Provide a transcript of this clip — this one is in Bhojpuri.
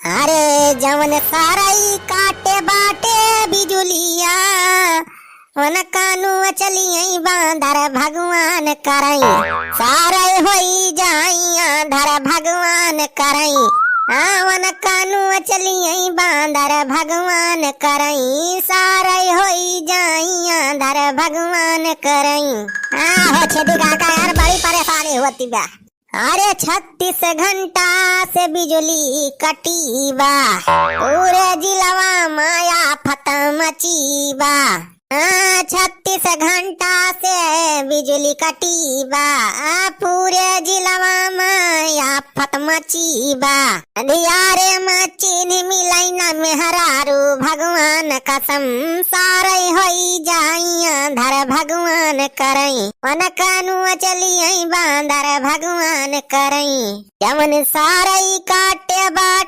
अरे जवन साराई काटे बाटे बिजुलिया वन कानू चलिए बांधर भगवान करई सारे होई जाई आंधर भगवान करई वन कानू चलिए बांधर भगवान करई सारे होई जाई आंधर भगवान करई। हो छेदी काका यार बड़ी परेशानी होती बा। अरे 36 घंटा से बिजली कटी बा पूरे जिलवा माया फतम मचीबा। 36 घंटा से बिजली कटी बा पूरे जिलवा माया फतम मचीबा। अंधियारे मचीन मिलाई न मेहरारू भगवान कसम सारे होई जाई आंधर भगवान करई वन कानू चलिए बांधर भगवान करई जवन सारे काटे बाट